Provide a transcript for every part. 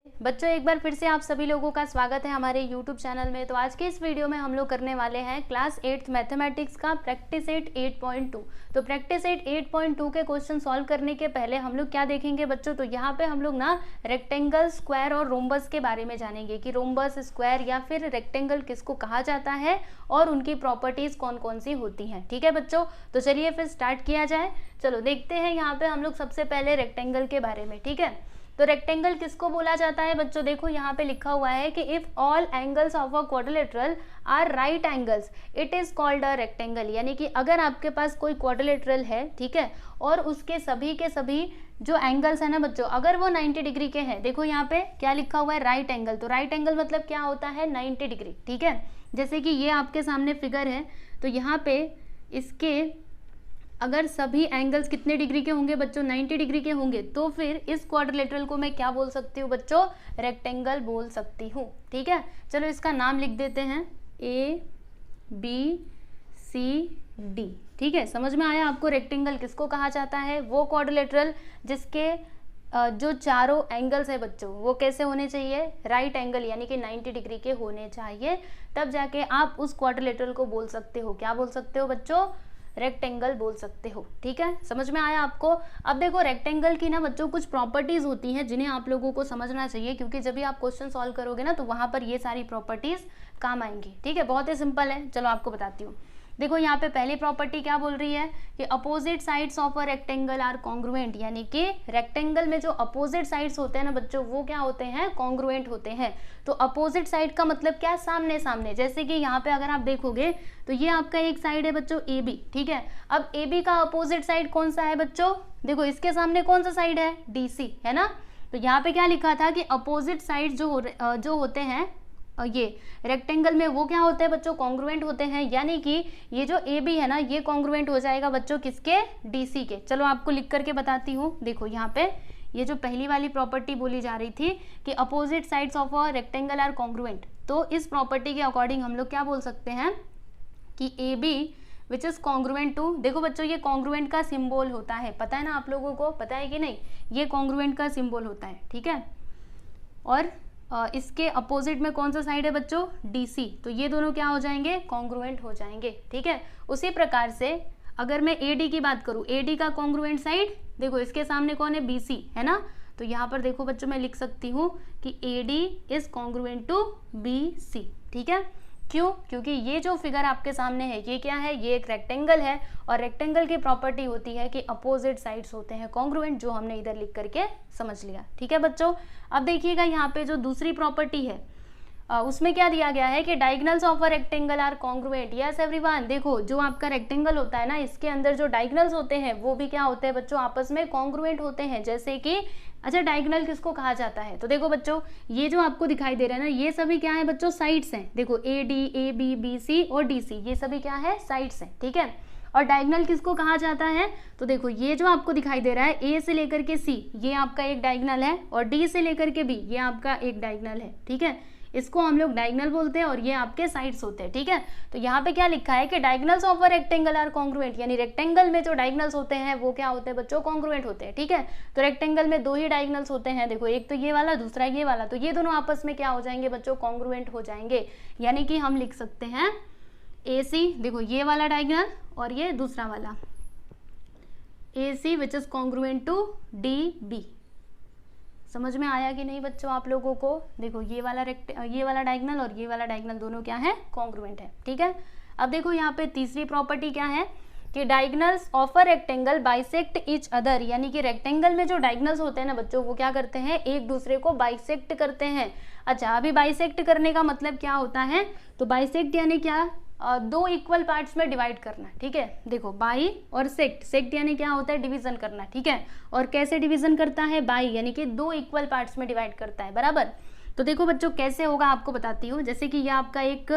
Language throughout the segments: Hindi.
बच्चों एक बार फिर से आप सभी लोगों का स्वागत है हमारे YouTube चैनल में। तो आज के इस वीडियो में हम लोग करने वाले हैं क्लास 8th मैथमेटिक्स का प्रैक्टिस सेट 8.2। तो प्रैक्टिस सेट 8.2 के क्वेश्चन सॉल्व करने के पहले हम लोग क्या देखेंगे बच्चों, तो यहाँ पे हम लोग ना रेक्टेंगल, स्क्वायर और रोम्बस के बारे में जानेंगे कि रोम्बस, स्क्वायर या फिर रेक्टेंगल किसको कहा जाता है और उनकी प्रॉपर्टीज कौन कौन सी होती हैं। ठीक है बच्चों, तो चलिए फिर स्टार्ट किया जाए। चलो देखते हैं यहाँ पे हम लोग सबसे पहले रेक्टेंगल के बारे में। ठीक है, तो रेक्टेंगल किसको बोला जाता है बच्चों, देखो यहाँ पे लिखा हुआ है कि if all angles of a quadrilateral are right angles it is called a rectangle. यानी कि अगर आपके पास कोई क्वाड्रिलेटरल है, ठीक है, और उसके सभी के सभी जो एंगल्स है ना बच्चों, अगर वो 90 डिग्री के हैं, देखो यहाँ पे क्या लिखा हुआ है, राइट एंगल। तो राइट एंगल मतलब क्या होता है, 90 डिग्री। ठीक है, जैसे कि ये आपके सामने फिगर है, तो यहाँ पे इसके अगर सभी एंगल्स कितने डिग्री के होंगे बच्चों, 90 डिग्री के होंगे, तो फिर इस क्वाड्रिलेटरल को मैं क्या बोल सकती हूँ बच्चों, रेक्टेंगल बोल सकती हूँ। ठीक है, चलो इसका नाम लिख देते हैं ABCD। ठीक है, समझ में आया आपको रेक्टेंगल किसको कहा जाता है, वो क्वाड्रिलेटरल जिसके जो चारों एंगल्स है बच्चों वो कैसे होने चाहिए, राइट एंगल यानी कि 90 डिग्री के होने चाहिए, तब जाके आप उस क्वाड्रिलेटरल को बोल सकते हो, क्या बोल सकते हो बच्चों, रेक्टेंगल बोल सकते हो। ठीक है, समझ में आया आपको। अब देखो रेक्टेंगल की ना बच्चों कुछ प्रॉपर्टीज होती हैं जिन्हें आप लोगों को समझना चाहिए, क्योंकि जब भी आप क्वेश्चन सॉल्व करोगे ना तो वहां पर ये सारी प्रॉपर्टीज काम आएंगी। ठीक है, बहुत ही सिंपल है, चलो आपको बताती हूँ। देखो यहाँ पे पहली प्रॉपर्टी क्या बोल रही है कि opposite sides of a rectangle are congruent. यानी कि रेक्टेंगल में जो अपोजिट साइड्स होते हैं ना बच्चों वो क्या होते हैं, कॉन्ग्रुएंट होते हैं। तो अपोजिट साइड का मतलब क्या, सामने सामने। जैसे कि यहाँ पे अगर आप देखोगे तो ये आपका एक साइड है बच्चों AB। ठीक है, अब AB का अपोजिट साइड कौन सा है बच्चों, देखो इसके सामने कौन सा साइड है, DC है ना। तो यहाँ पे क्या लिखा था कि अपोजिट साइड जो होते हैं ये रेक्टेंगल में वो क्या होते हैं बच्चों, कॉन्ग्रुएंट होते हैं। यानी कि ये जो AB है ना ये कॉन्ग्रुएंट हो जाएगा बच्चों किसके, DC के। चलो आपको लिख करके बताती हूँ। देखो यहाँ पे ये जो पहली वाली प्रॉपर्टी बोली जा रही थी कि opposite sides of a rectangle are congruent, तो इस प्रॉपर्टी के अकॉर्डिंग हम लोग क्या बोल सकते हैं कि AB which is congruent to, देखो बच्चों ये कॉन्ग्रुएंट का सिंबल होता है, पता है ना आप लोगों को, पता है कि नहीं, ये कॉन्ग्रुएंट का सिंबल होता है। ठीक है, और इसके अपोजिट में कौन सा साइड है बच्चों, DC, तो ये दोनों क्या हो जाएंगे, कॉन्ग्रुएंट हो जाएंगे। ठीक है, उसी प्रकार से अगर मैं AD की बात करूं, AD का कॉन्ग्रुएंट साइड देखो इसके सामने कौन है, BC है ना। तो यहाँ पर देखो बच्चों मैं लिख सकती हूँ कि AD is congruent to BC। ठीक है, क्यों, क्योंकि ये जो फिगर आपके सामने है ये क्या है, ये एक रेक्टेंगल है, और रेक्टेंगल की प्रॉपर्टी होती है कि अपोजिट साइड्स होते हैं कॉन्ग्रुएंट, जो हमने इधर लिख करके समझ लिया। ठीक है बच्चों, अब देखिएगा यहाँ पे जो दूसरी प्रॉपर्टी है उसमें क्या दिया गया है कि diagonals of a rectangle are congruent. Yes everyone, देखो जो आपका रेक्टेंगल होता है ना इसके अंदर जो डायगोनल्स होते हैं वो भी क्या होते हैं बच्चों, आपस में कॉन्ग्रुएंट होते हैं। जैसे कि अच्छा डायगोनल किसको कहा जाता है, तो देखो बच्चों ये जो आपको दिखाई दे रहा है ना ये सभी क्या है बच्चों, साइड्स हैं। देखो AD, AB, BC और DC ये सभी क्या है, साइड्स हैं। ठीक है, और डायगोनल किसको कहा जाता है, तो देखो ये जो आपको दिखाई दे रहा है A से लेकर के C ये आपका एक डायगोनल है, और D से लेकर के B ये आपका एक डायगोनल है। ठीक है, इसको हम लोग डायगोनल बोलते हैं और ये आपके साइड्स होते हैं। ठीक है, तो यहाँ पे क्या लिखा है कि diagonals of a rectangle are congruent, यानी रेक्टेंगल में जो डायगोनल्स होते हैं वो क्या होते हैं बच्चों, कॉन्ग्रुएंट होते हैं। ठीक है, तो रेक्टेंगल में दो ही डायगोनल्स होते हैं, देखो एक तो ये वाला दूसरा ये वाला, तो ये दोनों आपस में क्या हो जाएंगे बच्चों, कॉन्ग्रुएंट हो जाएंगे। यानी कि हम लिख सकते हैं AC, देखो ये वाला डायगोनल और ये दूसरा वाला AC which is congruent to DB। समझ में आया कि नहीं बच्चों आप लोगों को, देखो ये वाला डायगोनल और ये वाला डायगोनल दोनों क्या है, कॉन्ग्रुएंट है। ठीक है, अब देखो यहाँ पे तीसरी प्रॉपर्टी क्या है कि diagonals of a rectangle bisect each other. यानी कि रेक्टेंगल में जो डायगोनल्स होते हैं ना बच्चों वो क्या करते हैं, एक दूसरे को बाइसेक्ट करते हैं। अच्छा, अभी बाइसेक्ट करने का मतलब क्या होता है, तो बाइसेक्ट यानी क्या, दो इक्वल पार्ट्स में डिवाइड करना। ठीक है, देखो बाई और सेक्ट, सेक्ट यानी क्या होता है, डिवीजन करना। ठीक है, और कैसे डिवीजन करता है, बाई यानी कि दो इक्वल पार्ट्स में डिवाइड करता है, बराबर। तो देखो बच्चों कैसे होगा आपको बताती हूँ। जैसे कि ये आपका एक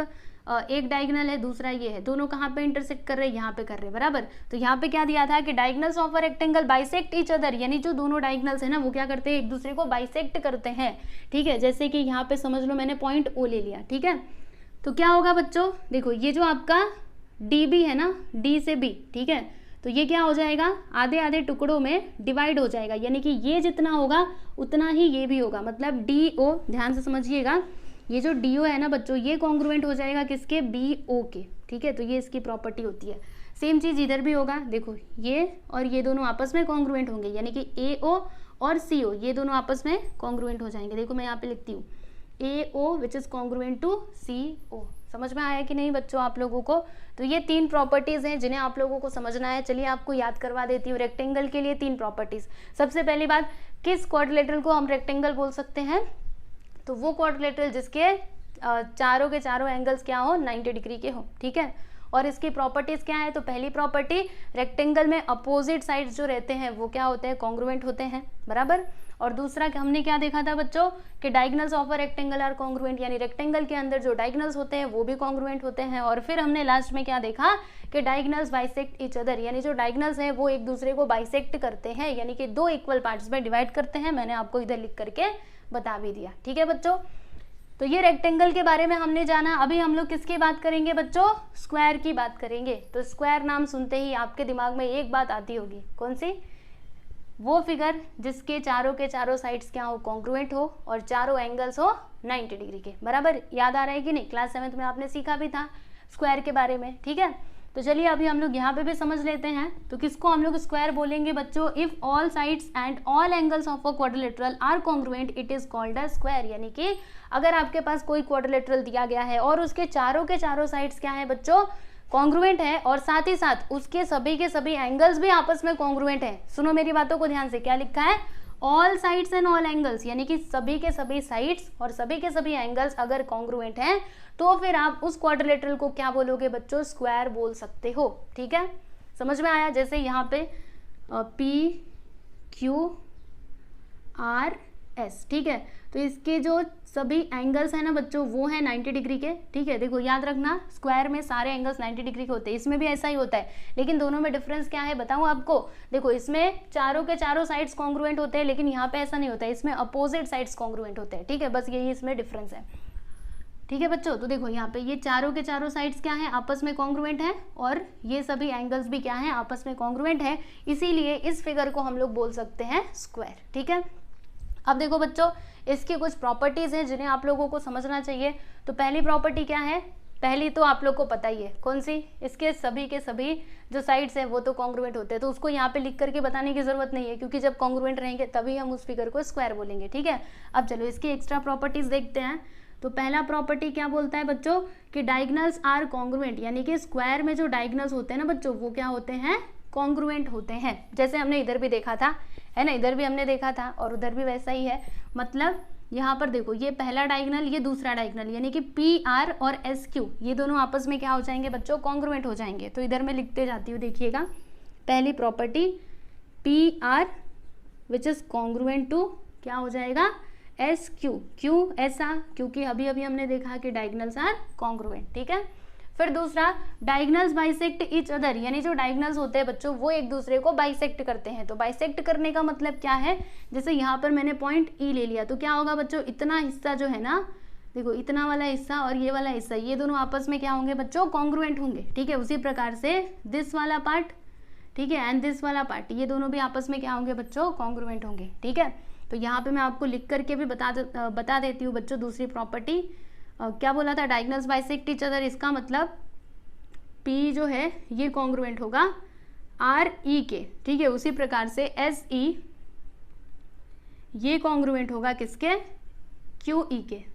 डायगोनल है, दूसरा ये है, दोनों कहाँ पे इंटरसेक्ट कर रहे हैं, यहाँ पे कर रहे हैं, बराबर। तो यहाँ पे क्या दिया था कि diagonals of a rectangle bisect each other, यानी जो दोनों डायगोनल्स है ना वो क्या करते हैं, एक दूसरे को बाइसेक्ट करते हैं। ठीक है, जैसे कि यहाँ पे समझ लो मैंने पॉइंट O ले लिया। ठीक है, तो क्या होगा बच्चों, देखो ये जो आपका DB है ना, D से B, ठीक है, तो ये क्या हो जाएगा, आधे आधे टुकड़ों में डिवाइड हो जाएगा, यानी कि ये जितना होगा उतना ही ये भी होगा, मतलब DO, ध्यान से समझिएगा, ये जो DO है ना बच्चों, ये कॉन्ग्रुएंट हो जाएगा किसके, BO के, ठीक है। तो ये इसकी प्रॉपर्टी होती है। सेम चीज़ इधर भी होगा, देखो ये और ये दोनों आपस में कॉन्ग्रुएंट होंगे, यानी कि AO और CO ये दोनों आपस में कॉन्ग्रुएंट हो जाएंगे। देखो मैं यहाँ पे लिखती हूँ AO which is congruent to CO। समझ में आया कि नहीं बच्चों आप लोगों को? तो ये 3 प्रॉपर्टीज हैं जिन्हें आप लोगों को समझना है। चलिए आपको याद करवा देती हूँ। रेक्टेंगल के लिए 3 प्रॉपर्टीज। सबसे पहली बात, किस क्वाड्रिलेटरल को हम रेक्टेंगल बोल सकते हैं? तो वो क्वाड्रिलेटरल जिसके चारों के चारों एंगल्स क्या हो, 90 डिग्री के हो, ठीक है। और इसकी प्रॉपर्टीज क्या है? तो पहली प्रॉपर्टी, रेक्टेंगल में अपोजिट साइड्स जो रहते हैं वो क्या होते हैं, कॉन्ग्रुएंट होते हैं, बराबर। और दूसरा हमने क्या देखा था बच्चों कि diagonals of a rectangle are congruent, यानी रेक्टेंगल के अंदर जो डायगोनल्स होते हैं वो भी कॉन्ग्रुएंट होते हैं। और फिर हमने लास्ट में क्या देखा कि डायगोनल्स बाइसेक्ट ईच अदर, यानी जो डायगोनल्स हैं वो एक दूसरे को बाइसेक्ट करते हैं, यानी कि 2 इक्वल पार्ट्स में डिवाइड करते हैं। मैंने आपको इधर लिख करके बता भी दिया, ठीक है बच्चों। तो ये रेक्टेंगल के बारे में हमने जाना। अभी हम लोग किसकी बात करेंगे बच्चों? स्क्वायर की बात करेंगे। तो स्क्वायर नाम सुनते ही आपके दिमाग में एक बात आती होगी, कौन सी? वो फिगर जिसके चारों के चारों साइड्स क्या हो, कॉन्ग्रुएंट हो और चारों एंगल्स हो 90 डिग्री के, बराबर। याद आ रहा है कि नहीं? क्लास 7th में आपने सीखा भी था स्क्वायर के बारे में, ठीक है। तो चलिए अभी हम लोग यहाँ पे भी समझ लेते हैं। तो किसको हम लोग स्क्वायर बोलेंगे बच्चों? If all sides and all angles of a quadrilateral are congruent it is called a square, यानी कि अगर आपके पास कोई क्वाड्रिलेटरल दिया गया है और उसके चारों के चारों साइड्स क्या है बच्चों, कॉन्ग्रुएंट है, और साथ ही साथ उसके सभी के सभी एंगल्स भी आपस में कॉन्ग्रुएंट है। सुनो मेरी बातों को ध्यान से, क्या लिखा है? All sides and all angles, यानी कि सभी के सभी साइड्स और सभी के सभी एंगल्स अगर कॉन्ग्रुएंट हैं तो फिर आप उस क्वाड्रिलेटरल को क्या बोलोगे बच्चों? स्क्वायर बोल सकते हो, ठीक है। समझ में आया? जैसे यहाँ पे PQRS, ठीक है। तो इसके जो सभी एंगल्स हैं ना बच्चों वो है 90 डिग्री के, ठीक है। देखो याद रखना, स्क्वायर में सारे एंगल्स 90 डिग्री के होते हैं, इसमें भी ऐसा ही होता है, लेकिन दोनों में डिफरेंस क्या है बताऊं आपको? देखो इसमें चारों के चारों साइड्स कॉन्ग्रुएंट होते हैं, लेकिन यहाँ पे ऐसा नहीं होता है, इसमें अपोजिट साइड्स कॉन्ग्रुएंट होते हैं, ठीक है। बस यही इसमें डिफरेंस है, ठीक है बच्चों। तो देखो यहाँ पे ये चारों के चारों साइड्स क्या है, आपस में कॉन्ग्रुएंट है, और ये सभी एंगल्स भी क्या है, आपस में कॉन्ग्रुएंट है, इसीलिए इस फिगर को हम लोग बोल सकते हैं स्क्वायर, ठीक है। अब देखो बच्चों, इसकी कुछ प्रॉपर्टीज हैं जिन्हें आप लोगों को समझना चाहिए। तो पहली प्रॉपर्टी क्या है? पहली तो आप लोग को पता ही है, कौन सी? इसके सभी के सभी जो साइड्स हैं वो तो कॉन्ग्रुएंट होते हैं, तो उसको यहाँ पे लिख करके बताने की जरूरत नहीं है, क्योंकि जब कॉन्ग्रुएंट रहेंगे तभी हम उस फिगर को स्क्वायर बोलेंगे, ठीक है। अब चलो इसकी एक्स्ट्रा प्रॉपर्टीज देखते हैं। तो पहला प्रॉपर्टी क्या बोलता है बच्चों कि डायगोनल्स आर कॉन्ग्रुएंट, यानी कि स्क्वायर में जो डायगोनल्स होते हैं ना बच्चों वो क्या होते हैं, कॉन्ग्रुएंट होते हैं। जैसे हमने इधर भी देखा था, है ना, इधर भी हमने देखा था और उधर भी वैसा ही है। मतलब यहाँ पर देखो, ये पहला डायगोनल, ये दूसरा डायगोनल, यानी कि PR और SQ ये दोनों आपस में क्या हो जाएंगे बच्चों, कॉन्ग्रुएंट हो जाएंगे। तो इधर मैं लिखते जाती हूँ, देखिएगा। पहली property PR which is congruent to क्या हो जाएगा, SQ। क्यों ऐसा? क्योंकि अभी अभी हमने देखा कि डायगोनल्स आर कॉन्ग्रुएंट, ठीक है। फिर दूसरा, डायगोनल्स बाइसेक्ट ईच अदर, यानी जो डायगोनल्स होते हैं बच्चों वो एक दूसरे को बाइसेक्ट करते हैं। तो बाइसेक्ट करने का मतलब क्या है? जैसे यहाँ पर मैंने पॉइंट E ले लिया, तो क्या होगा बच्चों, इतना हिस्सा जो है ना, देखो इतना वाला हिस्सा और ये वाला हिस्सा, ये दोनों आपस में क्या होंगे बच्चों, कॉन्ग्रुएंट होंगे, ठीक है। उसी प्रकार से दिस वाला पार्ट, ठीक है, एंड दिस वाला पार्ट, ये दोनों भी आपस में क्या होंगे बच्चों, कॉन्ग्रुएंट होंगे, ठीक है। तो यहाँ पे मैं आपको लिख करके भी बता देती हूँ बच्चों दूसरी प्रॉपर्टी। क्या बोला था? डायगोनल्स बाइसेक्ट ईच अदर, इसका मतलब P जो है ये कॉन्ग्रुएंट होगा RE के, ठीक है। उसी प्रकार से SE ये कॉन्ग्रुएंट होगा किसके, QE के,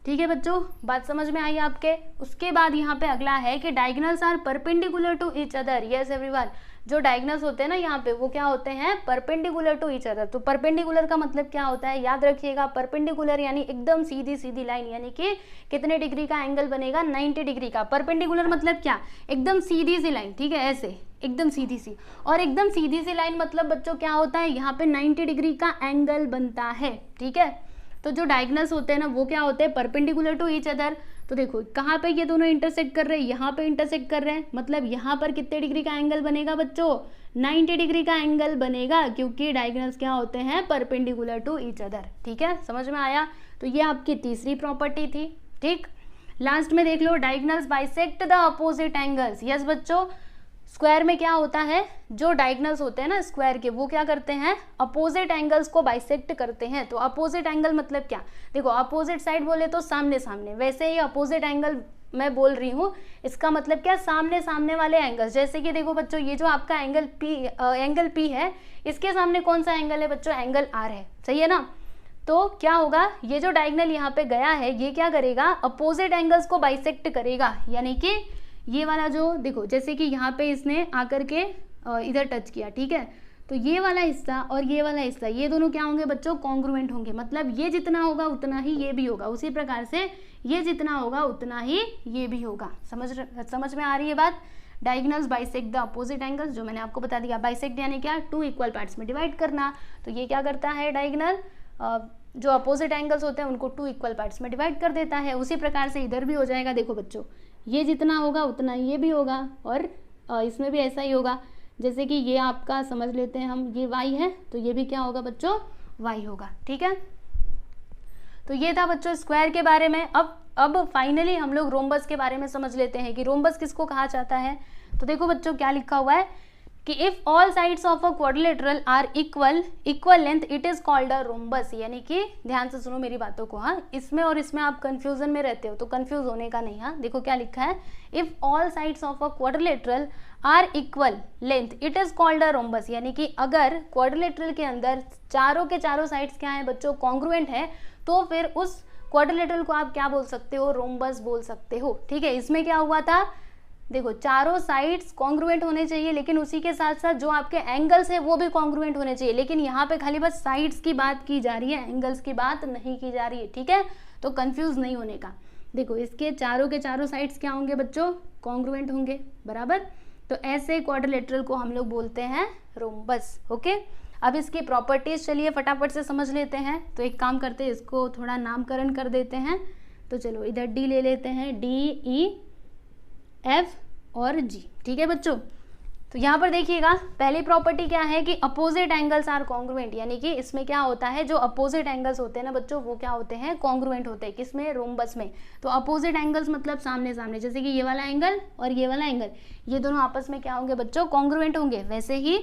ठीक है बच्चों। बात समझ में आई आपके? उसके बाद यहाँ पे अगला है कि diagonals are perpendicular to each other. Yes everyone, जो डायगोनल्स होते हैं ना यहाँ पे वो क्या होते हैं, परपेंडिकुलर टू ईच अदर। तो परपेंडिकुलर का मतलब क्या होता है, याद रखिएगा, परपेंडिकुलर यानी एकदम सीधी सीधी लाइन, यानी कि कितने डिग्री का एंगल बनेगा, 90 डिग्री का। परपेंडिकुलर मतलब क्या, एकदम सीधी सी लाइन, ठीक है, ऐसे एकदम सीधी सी। और एकदम सीधी सी लाइन मतलब बच्चों क्या होता है, यहाँ पे 90 डिग्री का एंगल बनता है, ठीक है। तो जो डायगोनल्स होते हैं ना वो क्या होते हैं, परपेंडिकुलर टू ईच अदर। तो देखो कहाँ पे ये दोनों इंटरसेक्ट कर रहे हैं, यहाँ पे इंटरसेक्ट कर रहे हैं, मतलब यहाँ पर कितने डिग्री का एंगल बनेगा बच्चों, 90 डिग्री का एंगल बनेगा, क्योंकि डायगोनल्स क्या होते हैं, परपेंडिकुलर टू ईच अदर, ठीक है। समझ में आया? तो ये आपकी तीसरी प्रॉपर्टी थी, ठीक। लास्ट में देख लो, diagonals bisect the opposite angles. Yes बच्चों, स्क्वायर में क्या होता है, जो डायगोनल्स होते हैं ना स्क्वायर के, वो क्या करते हैं, अपोजिट एंगल्स को बाइसेक्ट करते हैं। तो अपोजिट एंगल मतलब क्या, देखो अपोजिट साइड बोले तो सामने सामने, वैसे ही अपोजिट एंगल मैं बोल रही हूँ, इसका मतलब क्या, सामने सामने वाले एंगल्स। जैसे कि देखो बच्चों, ये जो आपका एंगल पी है, इसके सामने कौन सा एंगल है बच्चों, एंगल आर है, सही है ना। तो क्या होगा, ये जो डायगोनल यहाँ पे गया है, ये क्या करेगा, अपोजिट एंगल्स को बाइसेक्ट करेगा। यानी कि ये वाला जो देखो, जैसे कि यहाँ पे इसने आकर के इधर टच किया, ठीक है, तो ये वाला हिस्सा और ये वाला हिस्सा, ये दोनों क्या होंगे बच्चों, कॉन्ग्रुएंट होंगे। मतलब ये जितना होगा उतना ही ये भी होगा, उसी प्रकार से ये जितना होगा उतना ही ये भी होगा। समझ में आ रही है बात। Diagonals bisect the opposite angles, जो मैंने आपको बता दिया। बाइसेक्ट यानी क्या, 2 इक्वल पार्ट्स में डिवाइड करना। तो ये क्या करता है डायगोनल, जो अपोजिट एंगल्स होते हैं उनको 2 इक्वल पार्ट्स में डिवाइड कर देता है। उसी प्रकार से इधर भी हो जाएगा। देखो बच्चों, ये जितना होगा उतना ये भी होगा, और इसमें भी ऐसा ही होगा। जैसे कि ये आपका समझ लेते हैं हम, ये y है, तो ये भी क्या होगा बच्चों, y होगा, ठीक है। तो ये था बच्चों स्क्वायर के बारे में। अब फाइनली हम लोग रोम्बस के बारे में समझ लेते हैं कि रोम्बस किसको कहा जाता है। तो देखो बच्चों क्या लिखा हुआ है कि if all sides of a quadrilateral are equal length it is called a rhombus. यानी कि ध्यान से सुनो मेरी बातों को, हाँ, इसमें और इसमें आप कंफ्यूजन में रहते हो तो कंफ्यूज होने का नहीं। हाँ, देखो क्या लिखा है, if all sides of a quadrilateral are equal length it is called a rhombus. यानी कि अगर क्वाड्रिलेटरल के अंदर चारों के चारों साइड्स क्या है बच्चों, कॉन्ग्रुएंट है, तो फिर उस क्वाड्रिलेटरल को आप क्या बोल सकते हो, रोम्बस बोल सकते हो, ठीक है। इसमें क्या हुआ था, देखो चारों साइड्स कॉन्ग्रुएंट होने चाहिए, लेकिन उसी के साथ साथ जो आपके एंगल्स है वो भी कॉन्ग्रुएंट होने चाहिए। लेकिन यहाँ पे खाली बस साइड्स की बात की जा रही है, एंगल्स की बात नहीं की जा रही है, ठीक है। तो कंफ्यूज नहीं होने का। देखो इसके चारों के चारों साइड्स क्या होंगे बच्चों, कॉन्ग्रुएंट होंगे, बराबर। तो ऐसे क्वाड्रिलेटरल को हम लोग बोलते हैं रोम्बस, ओके। अब इसकी प्रॉपर्टीज चलिए फटाफट से समझ लेते हैं। तो एक काम करते हैं, इसको थोड़ा नामकरण कर देते हैं। तो चलो इधर डी ले लेते हैं, डी, ई, एफ और जी, ठीक है बच्चों। तो यहाँ पर देखिएगा, पहली प्रॉपर्टी क्या है कि अपोजिट एंगल्स आर कॉन्ग्रुएंट। यानी कि इसमें क्या होता है, जो अपोजिट एंगल्स होते हैं ना बच्चों, वो क्या होते हैं, कॉन्ग्रुएंट होते हैं। किसमें, रोम्बस में। तो अपोजिट एंगल्स मतलब सामने सामने, जैसे कि ये वाला एंगल और ये वाला एंगल, ये दोनों आपस में क्या होंगे बच्चों, कॉन्ग्रुएंट होंगे। वैसे ही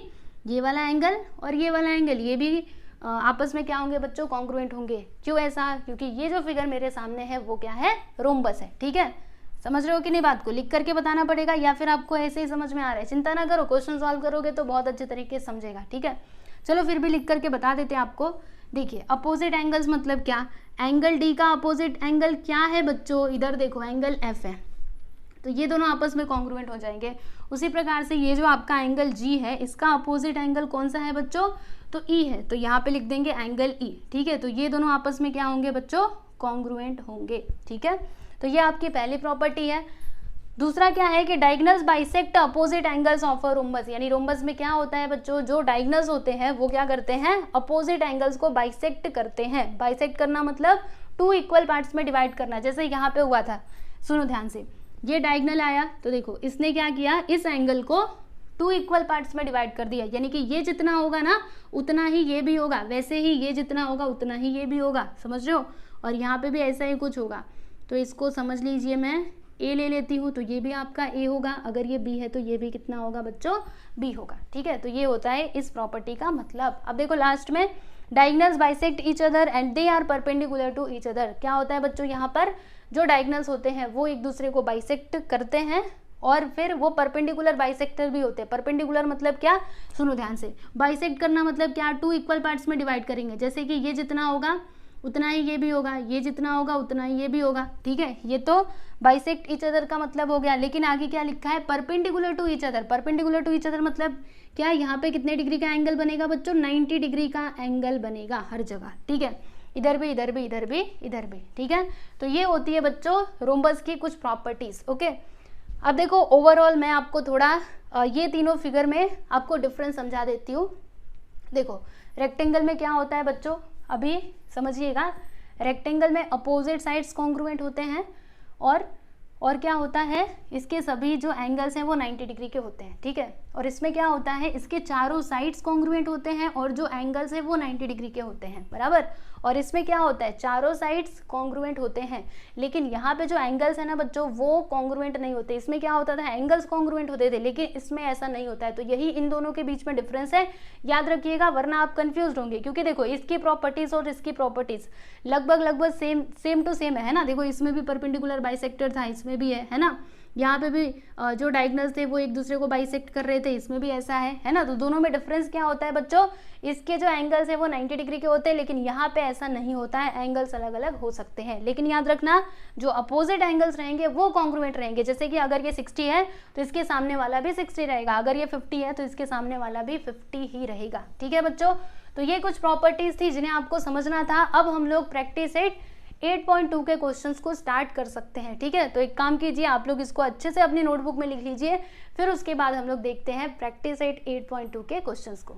ये वाला एंगल और ये वाला एंगल, ये भी आपस में क्या होंगे बच्चों, कॉन्ग्रुएंट होंगे। क्यों ऐसा, क्योंकि ये जो फिगर मेरे सामने है वो क्या है, रोम्बस है, ठीक है। समझ रहे हो कि नहीं, बात को लिख करके बताना पड़ेगा या फिर आपको ऐसे ही समझ में आ रहा है, चिंता ना करो, क्वेश्चन सॉल्व करोगे तो बहुत अच्छे तरीके से समझेगा, ठीक है। चलो फिर भी लिख करके बता देते हैं आपको। देखिए अपोजिट एंगल्स मतलब क्या, एंगल डी का अपोजिट एंगल क्या है बच्चों, इधर देखो एंगल एफ है, तो ये दोनों आपस में कॉन्ग्रुएंट हो जाएंगे। उसी प्रकार से ये जो आपका एंगल जी है, इसका अपोजिट एंगल कौन सा है बच्चों, तो ई है, तो यहाँ पे लिख देंगे एंगल ई, ठीक है। तो ये दोनों आपस में क्या होंगे बच्चों, कॉन्ग्रुएंट होंगे, ठीक है। तो ये आपकी पहली प्रॉपर्टी है। दूसरा क्या है कि diagonals bisect opposite angles of a rhombus. यानी रोम्बस में क्या होता है बच्चों, जो डायगोनल्स होते हैं वो क्या करते हैं, अपोजिट एंगल्स को बाइसेक्ट करते हैं। बाइसेक्ट करना मतलब 2 इक्वल पार्ट्स में डिवाइड करना। जैसे यहाँ पे हुआ था, सुनो ध्यान से, ये डायगोनल आया तो देखो इसने क्या किया, इस एंगल को 2 इक्वल पार्ट्स में डिवाइड कर दिया। यानी कि ये जितना होगा ना उतना ही ये भी होगा, वैसे ही ये जितना होगा उतना ही ये भी होगा, समझ रहे हो। और यहाँ पे भी ऐसा ही कुछ होगा। तो इसको समझ लीजिए, मैं ए ले लेती हूँ, तो ये भी आपका ए होगा, अगर ये बी है तो ये भी कितना होगा बच्चों, बी होगा, ठीक है। तो ये होता है इस प्रॉपर्टी का मतलब। अब देखो लास्ट में, diagonals bisect each other and they are perpendicular to each other. क्या होता है बच्चों, यहाँ पर जो डायगोनल्स होते हैं वो एक दूसरे को बाइसेक्ट करते हैं और फिर वो परपेंडिकुलर बाइसेक्टर भी होते हैं। परपेंडिकुलर मतलब क्या, सुनो ध्यान से, बाइसेक्ट करना मतलब क्या, 2 इक्वल पार्ट्स में डिवाइड करेंगे। जैसे कि ये जितना होगा उतना ही ये भी होगा, ये जितना होगा उतना ही ये भी होगा, ठीक है। ये तो बाइसेक्ट ईच अदर का मतलब हो गया। लेकिन आगे क्या लिखा है, perpendicular to each other. Perpendicular to each other मतलब क्या, यहाँ पे कितने डिग्री का एंगल बनेगा बच्चों, 90 डिग्री का एंगल बनेगा हर जगह, ठीक है। इधर भी, इधर भी, इधर भी, इधर भी, ठीक है। तो ये होती है बच्चों रोम्बस की कुछ प्रॉपर्टीज, ओके। अब देखो ओवरऑल मैं आपको थोड़ा ये तीनों फिगर में आपको डिफरेंस समझा देती हूँ। देखो रेक्टेंगल में क्या होता है बच्चों, अभी समझिएगा, रेक्टेंगल में अपोजिट साइड्स कॉन्ग्रुएंट होते हैं और क्या होता है, इसके सभी जो एंगल्स हैं वो 90 डिग्री के होते हैं, ठीक है। और इसमें क्या होता है, इसके चारों साइड्स कॉन्ग्रुएंट होते हैं और जो एंगल्स हैं वो 90 डिग्री के होते हैं, बराबर। और इसमें क्या होता है, चारों साइड्स कॉन्ग्रुएंट होते हैं, लेकिन यहाँ पे जो एंगल्स है ना बच्चों वो कॉन्ग्रुएंट नहीं होते। इसमें क्या होता था, एंगल्स कॉन्ग्रुएंट होते थे, लेकिन इसमें ऐसा नहीं होता है। तो यही इन दोनों के बीच में डिफरेंस है, याद रखिएगा, वरना आप कंफ्यूज होंगे। क्योंकि देखो इसकी प्रॉपर्टीज और इसकी प्रॉपर्टीज लगभग सेम टू सेम है ना। देखो इसमें भी परपेंडिकुलर बाइसेक्टर था, इसमें भी है ना। यहाँ पे भी जो डायगोनल्स थे वो एक दूसरे को बाइसेक्ट कर रहे थे, इसमें भी ऐसा है ना। तो दोनों में डिफरेंस क्या होता है बच्चों, इसके जो एंगल्स है वो 90 डिग्री के होते हैं, लेकिन यहाँ पे ऐसा नहीं होता है, एंगल्स अलग अलग हो सकते हैं। लेकिन याद रखना जो अपोजिट एंगल्स रहेंगे वो कॉन्ग्रुएंट रहेंगे। जैसे कि अगर ये 60 है तो इसके सामने वाला भी 60 रहेगा, अगर ये 50 है तो इसके सामने वाला भी 50 ही रहेगा। ठीक है बच्चों, तो ये कुछ प्रॉपर्टीज थी जिन्हें आपको समझना था। अब हम लोग प्रैक्टिस सेट 8.2 के क्वेश्चंस को स्टार्ट कर सकते हैं। ठीक है, तो एक काम कीजिए, आप लोग इसको अच्छे से अपनी नोटबुक में लिख लीजिए, फिर उसके बाद हम लोग देखते हैं प्रैक्टिस सेट 8.2 के क्वेश्चंस को।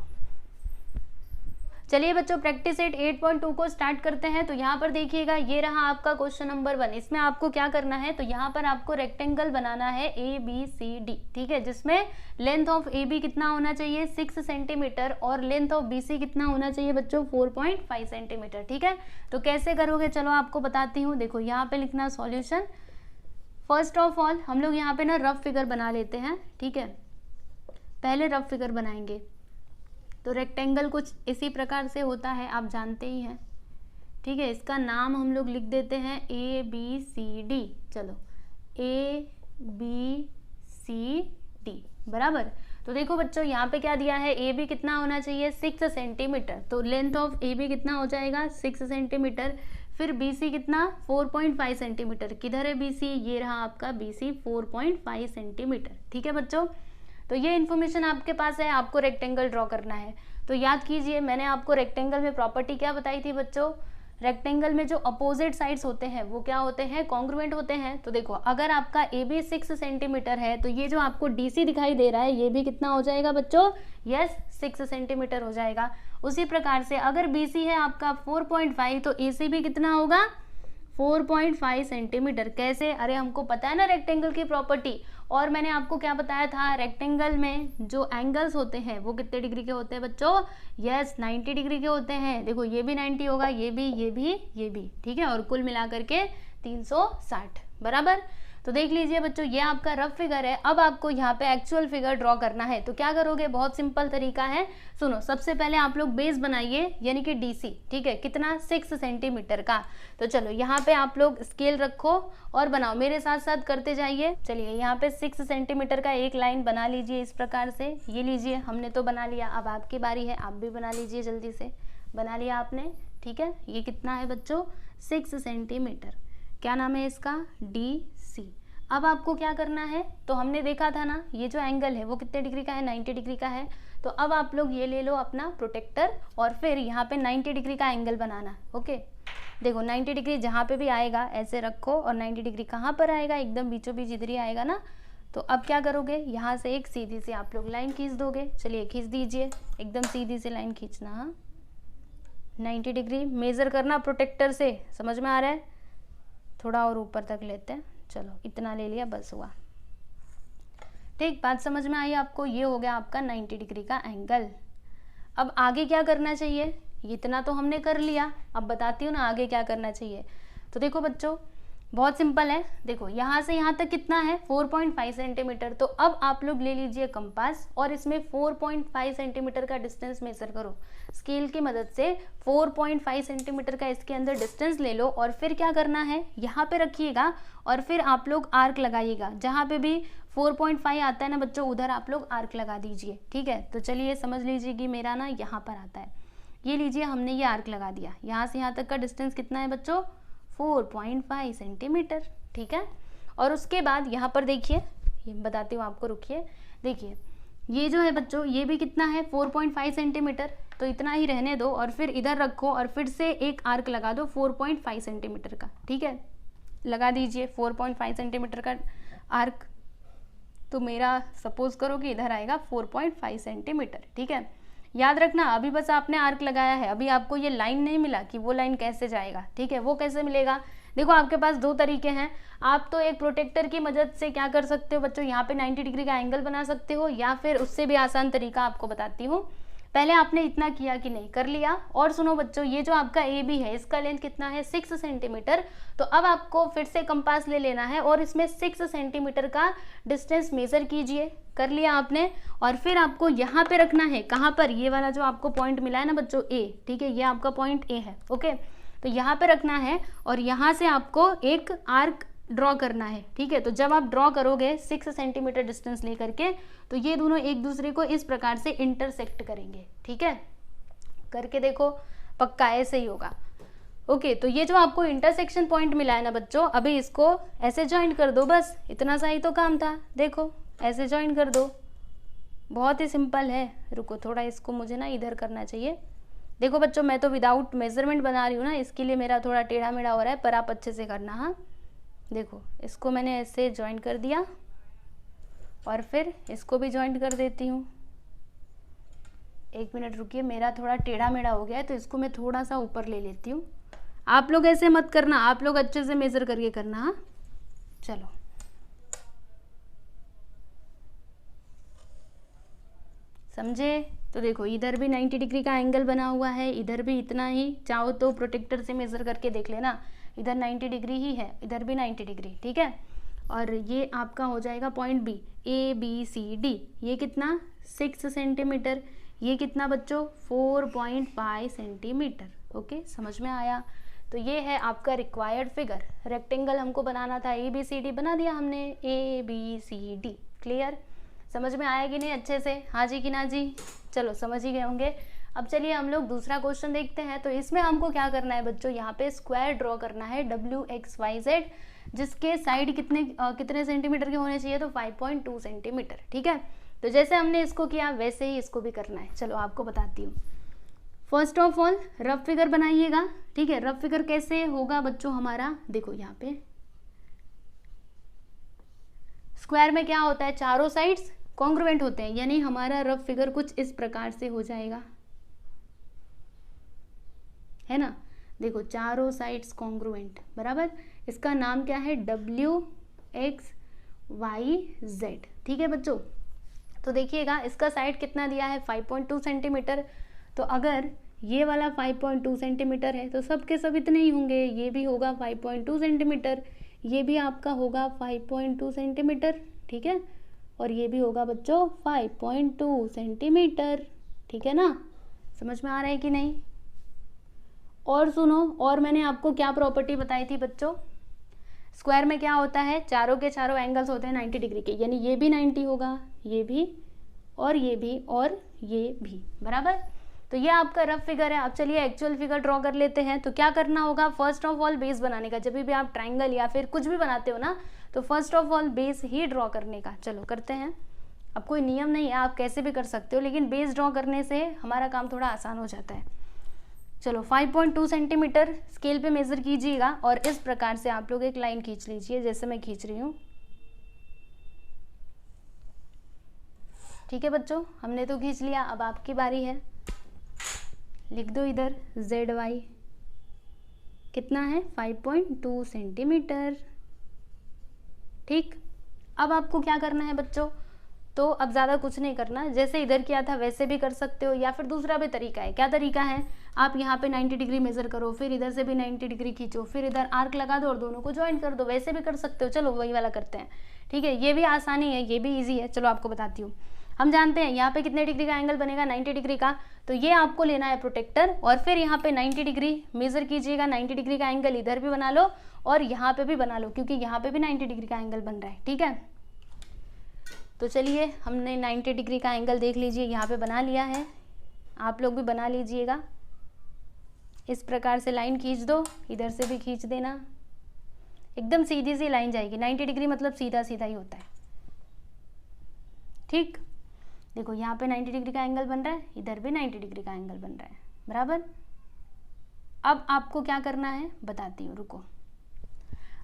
चलिए बच्चों, प्रैक्टिस सेट 8.2 को स्टार्ट करते हैं। तो यहाँ पर देखिएगा, ये रहा आपका क्वेश्चन नंबर 1। इसमें आपको क्या करना है, तो यहाँ पर आपको रेक्टेंगल बनाना है ABCD। ठीक है, जिसमें लेंथ ऑफ AB कितना होना चाहिए, 6 सेंटीमीटर, और लेंथ ऑफ BC कितना होना चाहिए बच्चों, 4.5 सेंटीमीटर। ठीक है, तो कैसे करोगे, चलो आपको बताती हूँ। देखो यहाँ पे लिखना सॉल्यूशन। फर्स्ट ऑफ ऑल हम लोग यहाँ पे ना रफ फिगर बना लेते हैं। ठीक है, पहले रफ फिगर बनाएंगे। तो रेक्टेंगल कुछ इसी प्रकार से होता है, आप जानते ही हैं। ठीक है, इसका नाम हम लोग लिख देते हैं ABCD। चलो ABCD बराबर। तो देखो बच्चों यहाँ पे क्या दिया है, AB कितना होना चाहिए, 6 सेंटीमीटर। तो लेंथ ऑफ AB कितना हो जाएगा, 6 सेंटीमीटर। फिर BC कितना, 4.5 सेंटीमीटर। किधर है BC, ये रहा आपका BC, 4.5 सेंटीमीटर। ठीक है बच्चों, तो ये इन्फॉर्मेशन आपके पास है, आपको रेक्टेंगल ड्रॉ करना है। तो याद कीजिए, मैंने आपको रेक्टेंगल में प्रॉपर्टी क्या बताई थी बच्चों, रेक्टेंगल में जो अपोजिट साइड्स होते हैं वो क्या होते हैं, कॉन्ग्रुएंट होते हैं। तो देखो अगर आपका AB 6 सेंटीमीटर है तो ये जो आपको DC दिखाई दे रहा है ये भी कितना हो जाएगा बच्चों, यस 6 सेंटीमीटर हो जाएगा। उसी प्रकार से अगर BC है आपका 4.5 तो AC भी कितना होगा, 4.5 सेंटीमीटर। कैसे, अरे हमको पता है ना रेक्टेंगल की प्रॉपर्टी। और मैंने आपको क्या बताया था, रेक्टेंगल में जो एंगल्स होते हैं वो कितने डिग्री के होते हैं बच्चों, यस 90 डिग्री के होते हैं। देखो ये भी 90 होगा, ये भी। ठीक है, और कुल मिलाकर के 360 बराबर। तो देख लीजिए बच्चों, ये आपका रफ फिगर है। अब आपको यहाँ पे एक्चुअल फिगर ड्रॉ करना है। तो क्या करोगे, बहुत सिंपल तरीका है, सुनो। सबसे पहले आप लोग बेस बनाइए, यानी कि DC। ठीक है, कितना, 6 सेंटीमीटर का। तो चलो यहाँ पे आप लोग स्केल रखो और बनाओ, मेरे साथ साथ करते जाइए। चलिए यहाँ पे 6 सेंटीमीटर का एक लाइन बना लीजिए इस प्रकार से। ये लीजिए, हमने तो बना लिया, अब आपकी बारी है, आप भी बना लीजिए, जल्दी से बना लिया आपने। ठीक है, ये कितना है बच्चों, 6 सेंटीमीटर। क्या नाम है इसका, DC। अब आपको क्या करना है, तो हमने देखा था ना ये जो एंगल है वो कितने डिग्री का है, 90 डिग्री का है। तो अब आप लोग ये ले लो अपना प्रोटेक्टर और फिर यहाँ पे 90 डिग्री का एंगल बनाना। ओके, देखो 90 डिग्री जहाँ पे भी आएगा ऐसे रखो, और 90 डिग्री कहाँ पर आएगा, एकदम बीचों बीच इधर ही आएगा ना। तो अब क्या करोगे, यहाँ से एक सीधी से आप लोग लाइन खींच दोगे। चलिए खींच दीजिए, एकदम सीधी से लाइन खींचना, 90 डिग्री मेजर करना प्रोटेक्टर से, समझ में आ रहा है। थोड़ा और ऊपर तक लेते हैं, चलो इतना ले लिया, बस हुआ। ठीक, बात समझ में आई आपको। ये हो गया आपका 90 डिग्री का एंगल। अब आगे क्या करना चाहिए, इतना तो हमने कर लिया, अब बताती हूँ ना आगे क्या करना चाहिए। तो देखो बच्चों बहुत सिंपल है, देखो यहाँ से यहाँ तक कितना है, 4.5 सेंटीमीटर। तो अब आप लोग ले लीजिए कंपास और इसमें 4.5 सेंटीमीटर का डिस्टेंस मेजर करो स्केल की मदद से। 4.5 सेंटीमीटर का इसके अंदर डिस्टेंस ले लो और फिर क्या करना है, यहाँ पे रखिएगा और फिर आप लोग आर्क लगाइएगा। जहाँ पे भी 4.5 आता है ना बच्चों, उधर आप लोग आर्क लगा दीजिए। ठीक है, तो चलिए समझ लीजिए कि मेरा ना यहाँ पर आता है, ये लीजिए हमने ये आर्क लगा दिया। यहाँ से यहाँ तक का डिस्टेंस कितना है बच्चों, 4.5 सेंटीमीटर। ठीक है, और उसके बाद यहाँ पर देखिए, ये बताती हूँ आपको, रुकिए। देखिए ये जो है बच्चों, ये भी कितना है, 4.5 सेंटीमीटर। तो इतना ही रहने दो और फिर इधर रखो और फिर से एक आर्क लगा दो 4.5 सेंटीमीटर का। ठीक है, लगा दीजिए 4.5 सेंटीमीटर का आर्क। तो मेरा सपोज करो कि इधर आएगा 4.5 सेंटीमीटर। ठीक है, याद रखना अभी बस आपने आर्क लगाया है, अभी आपको ये लाइन नहीं मिला कि वो लाइन कैसे जाएगा। ठीक है, वो कैसे मिलेगा, देखो आपके पास दो तरीके हैं। आप तो एक प्रोटेक्टर की मदद से क्या कर सकते हो बच्चों, यहाँ पे 90 डिग्री का एंगल बना सकते हो, या फिर उससे भी आसान तरीका आपको बताती हूँ। पहले आपने इतना किया कि नहीं, कर लिया। और सुनो बच्चों, ये जो आपका ए बी है इसका लेंथ कितना है 6 सेंटीमीटर। तो अब आपको फिर से कंपास ले लेना है और इसमें 6 सेंटीमीटर का डिस्टेंस मेजर कीजिए। कर लिया आपने, और फिर आपको यहाँ पे रखना है, कहाँ पर, ये वाला जो आपको पॉइंट मिला है ना बच्चों ए, ठीक है, ये आपका पॉइंट ए है, ओके। तो यहाँ पे रखना है और यहाँ से आपको एक आर्क ड्रॉ करना है, ठीक है। तो जब आप ड्रॉ करोगे 6 सेंटीमीटर डिस्टेंस लेकर के, तो ये दोनों एक दूसरे को इस प्रकार से इंटरसेक्ट करेंगे, ठीक है। करके देखो, पक्का ऐसे ही होगा, ओके। तो ये जो आपको इंटरसेक्शन पॉइंट मिला है ना बच्चों, अभी इसको ऐसे ज्वाइन कर दो, बस इतना सा ही तो काम था। देखो ऐसे ज्वाइन कर दो, बहुत ही सिंपल है। रुको थोड़ा, इसको मुझे ना इधर करना चाहिए। देखो बच्चों, मैं तो विदाउट मेजरमेंट बना रही हूँ ना, इसके लिए मेरा थोड़ा टेढ़ा मेढ़ा हो रहा है, पर आप अच्छे से करना। हाँ देखो, इसको मैंने ऐसे ज्वाइन कर दिया और फिर इसको भी ज्वाइन कर देती हूँ। एक मिनट रुकिए, मेरा थोड़ा टेढ़ा मेढ़ा हो गया है, तो इसको मैं थोड़ा सा ऊपर ले लेती हूँ। आप लोग ऐसे मत करना, आप लोग अच्छे से मेजर करके करना। हाँ चलो, समझे? तो देखो इधर भी 90 डिग्री का एंगल बना हुआ है, इधर भी इतना ही। चाहो तो प्रोटेक्टर से मेजर करके देख लेना, इधर 90 डिग्री ही है, इधर भी 90 डिग्री, ठीक है। और ये आपका हो जाएगा point B, A B C D. ये कितना 6 सेंटीमीटर, ये कितना बच्चों 4.5 सेंटीमीटर, ओके। समझ में आया? तो ये है आपका रिक्वायर्ड फिगर। रेक्टेंगल हमको बनाना था, ए बी सी डी बना दिया हमने, A B C D. Clear? समझ में आया कि नहीं अच्छे से? हाँ जी कि ना जी? चलो समझ ही गए होंगे। अब चलिए हम लोग दूसरा क्वेश्चन देखते हैं। तो इसमें हमको क्या करना है बच्चों, यहाँ पे स्क्वायर ड्रॉ करना है WXYZ, जिसके साइड कितने सेंटीमीटर के होने चाहिए, तो 5.2 सेंटीमीटर, ठीक है। तो जैसे हमने इसको किया वैसे ही इसको भी करना है। चलो आपको बताती हूँ। First of all rough figure बनाइएगा, ठीक है। रफ फिगर कैसे होगा बच्चों हमारा, देखो यहाँ पे स्क्वायर में क्या होता है, चारों साइड्स कॉन्ग्रुएंट होते हैं, यानी हमारा रफ फिगर कुछ इस प्रकार से हो जाएगा, है ना। देखो चारों साइड्स कॉन्ग्रुएंट, बराबर। इसका नाम क्या है, WXYZ, ठीक है बच्चों। तो देखिएगा इसका साइड कितना दिया है 5.2 सेंटीमीटर। तो अगर ये वाला 5.2 सेंटीमीटर है तो सब के सब इतने ही होंगे। ये भी होगा 5.2 सेंटीमीटर, ये भी आपका होगा 5.2 सेंटीमीटर, ठीक है। और ये भी होगा बच्चों 5.2 सेंटीमीटर, ठीक है ना। समझ में आ रहा है कि नहीं? और सुनो, और मैंने आपको क्या प्रॉपर्टी बताई थी बच्चों, स्क्वायर में क्या होता है, चारों के चारों एंगल्स होते हैं 90 डिग्री के, यानी ये भी 90 होगा, ये भी, और ये भी, और ये भी, बराबर। तो ये आपका रफ फिगर है। अब चलिए एक्चुअल फिगर ड्रॉ कर लेते हैं। तो क्या करना होगा, फर्स्ट ऑफ ऑल बेस बनाने का। जब भी आप ट्राइंगल या फिर कुछ भी बनाते हो ना, तो first of all base he draw करने का। चलो करते हैं। अब कोई नियम नहीं है, आप कैसे भी कर सकते हो, लेकिन बेस ड्रॉ करने से हमारा काम थोड़ा आसान हो जाता है। चलो 5.2 सेंटीमीटर स्केल पे मेजर कीजिएगा और इस प्रकार से आप लोग एक लाइन खींच लीजिए, जैसे मैं खींच रही हूँ, ठीक है बच्चों। हमने तो खींच लिया, अब आपकी बारी है। लिख दो इधर ZY कितना है 5.2 सेंटीमीटर, ठीक। अब आपको क्या करना है बच्चों, तो अब ज़्यादा कुछ नहीं करना, जैसे इधर किया था वैसे भी कर सकते हो, या फिर दूसरा भी तरीका है। क्या तरीका है, आप यहाँ पे 90 डिग्री मेजर करो, फिर इधर से भी 90 डिग्री खींचो, फिर इधर आर्क लगा दो और दोनों को ज्वाइन कर दो, वैसे भी कर सकते हो। चलो वही वाला करते हैं, ठीक है। ये भी आसानी है, ये भी ईजी है। चलो आपको बताती हूँ। हम जानते हैं यहाँ पे कितने डिग्री का एंगल बनेगा, 90 डिग्री का। तो ये आपको लेना है प्रोटेक्टर और फिर यहाँ पे 90 डिग्री मेजर कीजिएगा। 90 डिग्री का एंगल इधर भी बना लो और यहाँ पे भी बना लो, क्योंकि यहाँ पे भी 90 डिग्री का एंगल बन रहा है, ठीक है। तो चलिए हमने 90 डिग्री का एंगल देख लीजिए यहाँ पे बना लिया है, आप लोग भी बना लीजिएगा। इस प्रकार से लाइन खींच दो, इधर से भी खींच देना, एकदम सीधी सी लाइन जाएगी। 90 डिग्री मतलब सीधा सीधा ही होता है, ठीक। देखो यहाँ पे 90 डिग्री का एंगल बन रहा है, इधर भी 90 डिग्री का एंगल बन रहा है, बराबर। अब आपको क्या करना है बताती हूँ, रुको।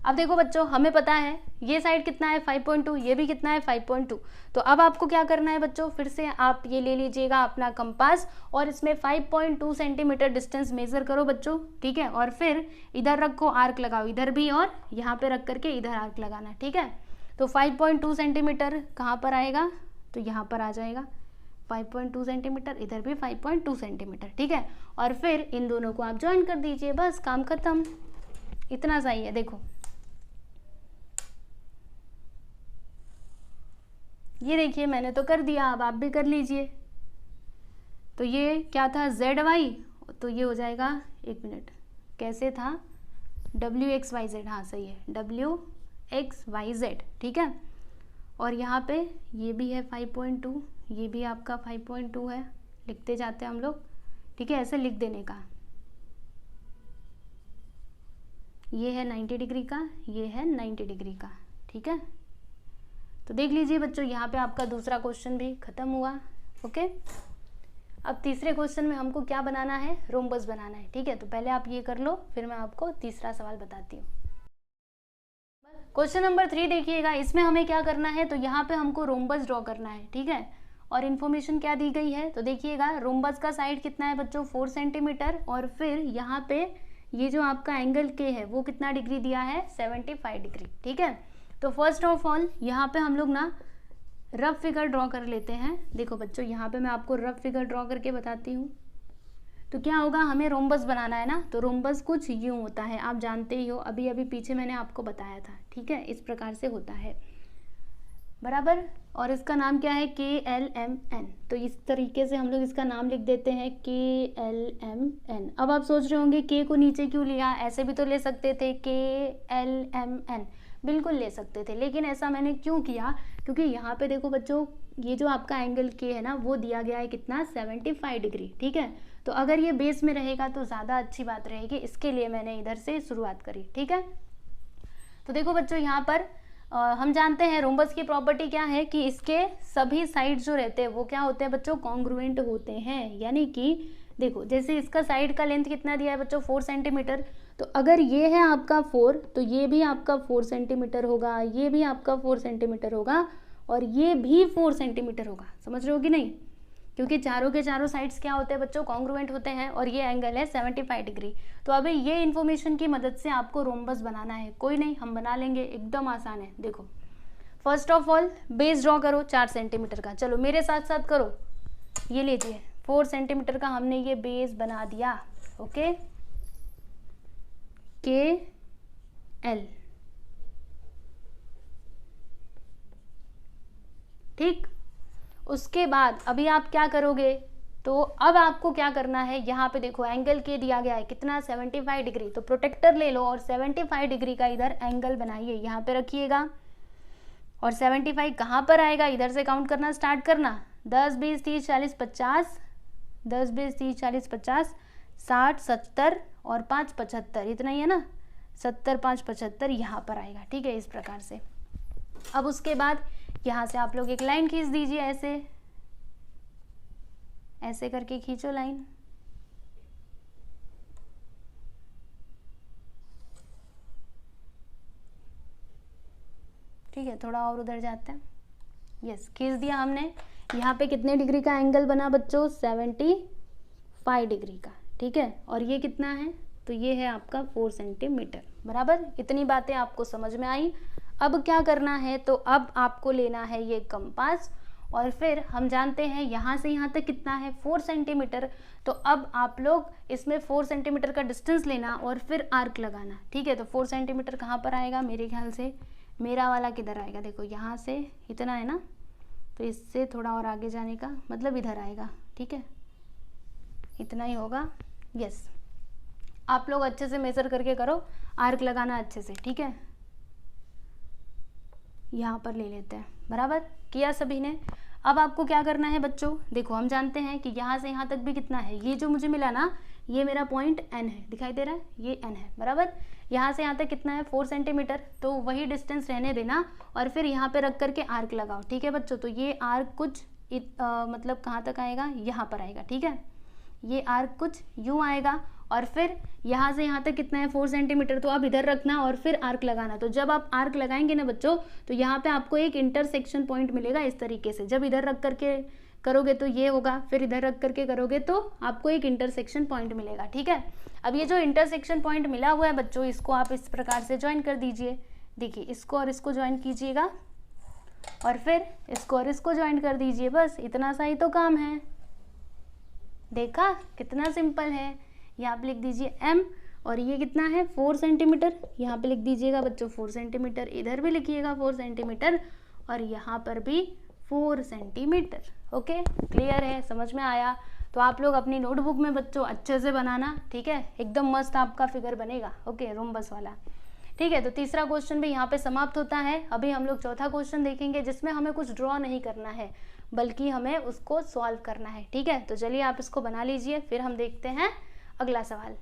अब देखो बच्चों, हमें पता है ये साइड कितना है 5.2, ये भी कितना है 5.2। तो अब आपको क्या करना है बच्चों, फिर से आप ये ले लीजिएगा अपना कंपास और इसमें 5.2 सेंटीमीटर डिस्टेंस मेजर करो बच्चों, ठीक है। और फिर इधर रखो, आर्क लगाओ इधर भी, और यहाँ पे रख करके इधर आर्क लगाना, ठीक है। तो 5.2 सेंटीमीटर कहाँ पर आएगा, तो यहाँ पर आ जाएगा। 5.2 सेंटीमीटर, इधर भी 5.2 सेंटीमीटर, ठीक है। और फिर इन दोनों को आप ज्वाइन कर दीजिए, बस काम खत्म। इतना सही है। देखो ये देखिए मैंने तो कर दिया, अब आप भी कर लीजिए। तो ये क्या था, ZY, तो ये हो जाएगा, एक मिनट कैसे था, WXYZ, हाँ सही है, WXYZ, ठीक है। और यहाँ पे ये भी है 5.2, ये भी आपका 5.2 है, लिखते जाते हैं हम लोग, ठीक है, ऐसे लिख देने का। ये है 90 डिग्री का, ये है 90 डिग्री का, ठीक है। तो देख लीजिए बच्चों, यहाँ पे आपका दूसरा क्वेश्चन भी खत्म हुआ। ओके, अब तीसरे क्वेश्चन में हमको क्या बनाना है, रोम्बस बनाना है, ठीक है। तो पहले आप ये कर लो, फिर मैं आपको तीसरा सवाल बताती हूँ। क्वेश्चन नंबर 3 देखिएगा, इसमें हमें क्या करना है, तो यहाँ पे हमको रोम्बस ड्रॉ करना है, ठीक है। और इन्फॉर्मेशन क्या दी गई है, तो देखिएगा रोम्बस का साइड कितना है बच्चों, 4 सेंटीमीटर, और फिर यहाँ पे ये जो आपका एंगल के है वो कितना डिग्री दिया है, 75 डिग्री, ठीक है। तो फर्स्ट ऑफ ऑल यहाँ पे हम लोग ना रफ फिगर ड्रॉ कर लेते हैं। देखो बच्चों, यहाँ पे मैं आपको रफ फिगर ड्रॉ करके बताती हूँ। तो क्या होगा, हमें रोम्बस बनाना है ना, तो रोम्बस कुछ यूँ होता है, आप जानते ही हो, अभी अभी पीछे मैंने आपको बताया था, ठीक है। इस प्रकार से होता है, बराबर। और इसका नाम क्या है, KLMN। तो इस तरीके से हम लोग इसका नाम लिख देते हैं, KLMN। अब आप सोच रहे होंगे K को नीचे क्यों लिया, ऐसे भी तो ले सकते थे, KLMN, बिल्कुल ले सकते थे, लेकिन ऐसा मैंने क्यों किया, क्योंकि यहाँ पे देखो बच्चों, ये जो आपका एंगल K है ना, वो दिया गया है कितना, 75 डिग्री, ठीक है। तो अगर ये बेस में रहेगा तो ज़्यादा अच्छी बात रहेगी, इसके लिए मैंने इधर से शुरुआत करी, ठीक है। तो देखो बच्चों, यहाँ पर हम जानते हैं रोम्बस की प्रॉपर्टी क्या है, कि इसके सभी साइड जो रहते हैं वो क्या होते हैं बच्चों, कॉन्ग्रुएंट होते हैं। यानी कि देखो, जैसे इसका साइड का लेंथ कितना दिया है बच्चों, 4 सेंटीमीटर, तो अगर ये है आपका 4, तो ये भी आपका 4 सेंटीमीटर होगा, ये भी आपका 4 सेंटीमीटर होगा, और ये भी 4 सेंटीमीटर होगा। समझ रहे हो कि नहीं, क्योंकि चारों के चारों साइड्स क्या होते हैं बच्चों, कॉन्ग्रुएंट होते हैं, और ये एंगल है 75 डिग्री। तो अभी ये इन्फॉर्मेशन की मदद से आपको रोम्बस बनाना है, कोई नहीं, हम बना लेंगे, एकदम आसान है। देखो first of all base draw करो 4 सेंटीमीटर का, चलो मेरे साथ साथ करो। ये लीजिए 4 सेंटीमीटर का हमने ये बेस बना दिया, ओके, KL, ठीक। उसके बाद अभी आप क्या करोगे, तो अब आपको क्या करना है, यहाँ पे देखो एंगल के दिया गया है कितना, 75 डिग्री। तो प्रोटेक्टर ले लो और 75 डिग्री का इधर एंगल बनाइए, यहाँ पे रखिएगा। और 75 कहाँ पर आएगा, इधर से काउंट करना स्टार्ट करना, 10 20 30 40 50, 10 20 30 40 50, 60 70 और 5 75, इतना ही है ना, 70 5 75 यहाँ पर आएगा, ठीक है, इस प्रकार से। अब उसके बाद यहाँ से आप लोग एक लाइन खींच दीजिए, ऐसे ऐसे करके खींचो लाइन, ठीक है। थोड़ा और उधर जाते हैं, यस, खींच दिया हमने। यहाँ पे कितने डिग्री का एंगल बना बच्चों, 75 डिग्री का, ठीक है। और ये कितना है, तो ये है आपका 4 सेंटीमीटर, बराबर। इतनी बातें आपको समझ में आई। अब क्या करना है, तो अब आपको लेना है ये कंपास, और फिर हम जानते हैं यहाँ से यहाँ तक कितना है, 4 सेंटीमीटर। तो अब आप लोग इसमें 4 सेंटीमीटर का डिस्टेंस लेना और फिर आर्क लगाना, ठीक है। तो 4 सेंटीमीटर कहाँ पर आएगा, मेरे ख्याल से मेरा वाला किधर आएगा, देखो यहाँ से इतना है ना, तो इससे थोड़ा और आगे जाने का मतलब इधर आएगा, ठीक है, इतना ही होगा, यस। आप लोग अच्छे से मेजर करके करो, आर्क लगाना अच्छे से, ठीक है। यहाँ पर ले लेते हैं, बराबर किया सभी ने। अब आपको क्या करना है बच्चों, देखो हम जानते हैं कि यहाँ से यहाँ तक भी कितना है, ये जो मुझे मिला ना, ये मेरा पॉइंट N है, दिखाई दे रहा है, ये N है, बराबर। यहाँ से यहाँ तक कितना है, 4 सेंटीमीटर, तो वही डिस्टेंस रहने देना, और फिर यहाँ पे रख करके आर्क लगाओ, ठीक है बच्चों। तो ये आर्क कुछ मतलब कहाँ तक आएगा, यहाँ पर आएगा, ठीक है। ये आर्क कुछ यूँ आएगा, और फिर यहाँ से यहाँ तक कितना है, 4 सेंटीमीटर, तो अब इधर रखना और फिर आर्क लगाना। तो जब आप आर्क लगाएंगे ना बच्चों, तो यहाँ पे आपको एक इंटरसेक्शन पॉइंट मिलेगा इस तरीके से। जब इधर रख करके करोगे तो ये होगा, फिर इधर रख करके करोगे तो आपको एक इंटरसेक्शन पॉइंट मिलेगा, ठीक है। अब ये जो इंटरसेक्शन पॉइंट मिला हुआ है बच्चों, इसको आप इस प्रकार से ज्वाइन कर दीजिए। देखिए इसको और इसको ज्वाइन कीजिएगा, और फिर इसको और इसको ज्वाइन कर दीजिए, बस इतना सा ही तो काम है। देखा कितना सिंपल है। यहाँ पे लिख दीजिए m, और ये कितना है 4 सेंटीमीटर, यहाँ पे लिख दीजिएगा बच्चों 4 सेंटीमीटर, इधर भी लिखिएगा 4 सेंटीमीटर, और यहाँ पर भी 4 सेंटीमीटर। ओके, क्लियर है, समझ में आया? तो आप लोग अपनी नोटबुक में बच्चों अच्छे से बनाना, ठीक है, एकदम मस्त आपका फिगर बनेगा। ओके, रोम्बस वाला, ठीक है। तो तीसरा क्वेश्चन भी यहाँ पे समाप्त होता है। अभी हम लोग चौथा क्वेश्चन देखेंगे, जिसमें हमें कुछ ड्रॉ नहीं करना है, बल्कि हमें उसको सॉल्व करना है, ठीक है। तो चलिए आप इसको बना लीजिए, फिर हम देखते हैं अगला सवाल।